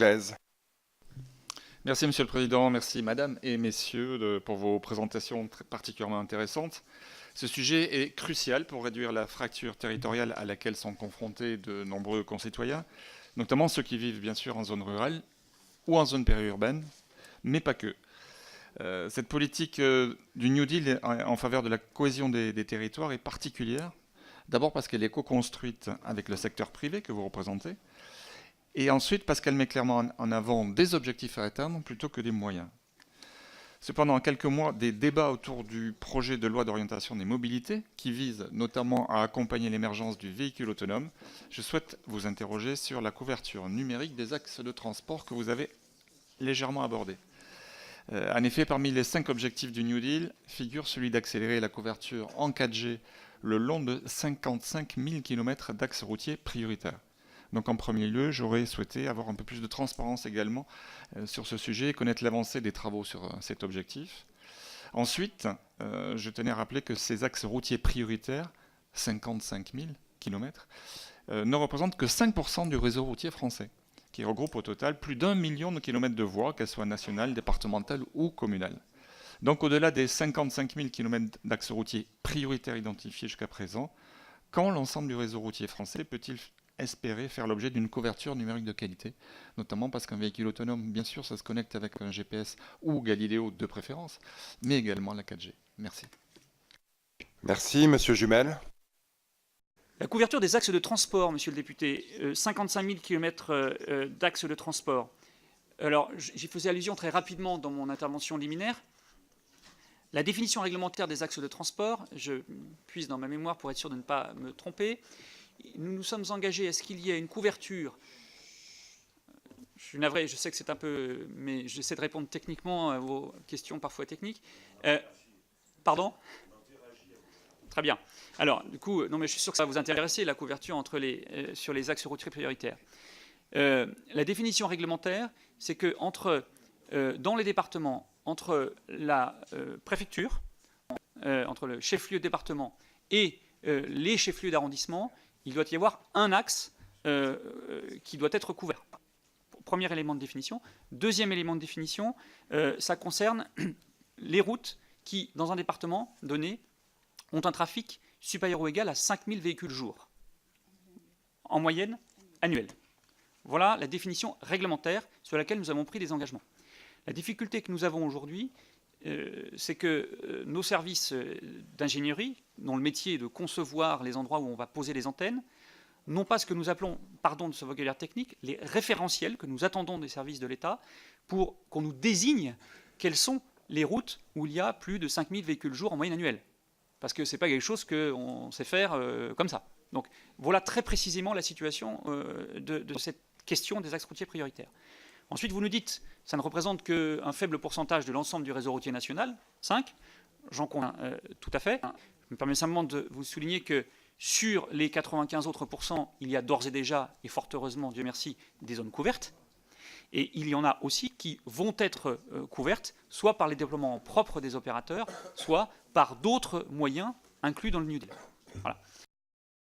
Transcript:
Glaise. Merci Monsieur le Président, merci Madame et Messieurs pour vos présentations particulièrement intéressantes. Ce sujet est crucial pour réduire la fracture territoriale à laquelle sont confrontés de nombreux concitoyens, notamment ceux qui vivent bien sûr en zone rurale ou en zone périurbaine, mais pas que. Cette politique du New Deal en faveur de la cohésion des territoires est particulière, d'abord parce qu'elle est co-construite avec le secteur privé que vous représentez, et ensuite parce qu'elle met clairement en avant des objectifs à atteindre plutôt que des moyens. Cependant, en quelques mois, des débats autour du projet de loi d'orientation des mobilités, qui vise notamment à accompagner l'émergence du véhicule autonome, je souhaite vous interroger sur la couverture numérique des axes de transport que vous avez légèrement abordés. En effet, parmi les 5 objectifs du New Deal figure celui d'accélérer la couverture en 4G le long de 55 000 km d'axes routiers prioritaires. Donc en premier lieu, j'aurais souhaité avoir un peu plus de transparence également sur ce sujet et connaître l'avancée des travaux sur cet objectif. Ensuite, je tenais à rappeler que ces axes routiers prioritaires, 55 000 km, ne représentent que 5% du réseau routier français, qui regroupe au total plus d'1 million de kilomètres de voies, qu'elles soient nationales, départementales ou communales. Donc au-delà des 55 000 km d'axes routiers prioritaires identifiés jusqu'à présent, quand l'ensemble du réseau routier français peut-il espérer faire l'objet d'une couverture numérique de qualité, notamment parce qu'un véhicule autonome, bien sûr, ça se connecte avec un GPS ou Galileo de préférence, mais également la 4G. Merci. Merci, Monsieur Jumel. La couverture des axes de transport, monsieur le député, 55 000 km d'axes de transport. Alors, j'y faisais allusion très rapidement dans mon intervention liminaire. La définition réglementaire des axes de transport, je puise dans ma mémoire pour être sûr de ne pas me tromper, nous nous sommes engagés à ce qu'il y ait une couverture. Je suis navré, je sais que c'est un peu... mais j'essaie de répondre techniquement à vos questions parfois techniques. Pardon ? Très bien. Alors, du coup, non, mais je suis sûr que ça va vous intéresser, la couverture sur les axes routiers prioritaires. La définition réglementaire, c'est que dans les départements, entre la préfecture, entre le chef-lieu de département et les chefs-lieux d'arrondissement, il doit y avoir un axe qui doit être couvert. Premier élément de définition. Deuxième élément de définition, ça concerne les routes qui, dans un département donné, ont un trafic supérieur ou égal à 5 000 véhicules jour, en moyenne annuelle. Voilà la définition réglementaire sur laquelle nous avons pris des engagements. La difficulté que nous avons aujourd'hui, c'est que nos services d'ingénierie, dont le métier est de concevoir les endroits où on va poser les antennes, n'ont pas ce que nous appelons, pardon de ce vocabulaire technique, les référentiels que nous attendons des services de l'État pour qu'on nous désigne quelles sont les routes où il y a plus de 5 000 véhicules jour en moyenne annuelle. Parce que ce n'est pas quelque chose qu'on sait faire comme ça. Donc voilà très précisément la situation de cette question des axes routiers prioritaires. Ensuite, vous nous dites, ça ne représente qu'un faible pourcentage de l'ensemble du réseau routier national, 5, j'en conviens tout à fait. Je me permets simplement de vous souligner que sur les 95 autres pourcents, il y a d'ores et déjà, et fort heureusement, Dieu merci, des zones couvertes. Et il y en a aussi qui vont être couvertes, soit par les déploiements propres des opérateurs, soit par d'autres moyens inclus dans le New Deal. Voilà.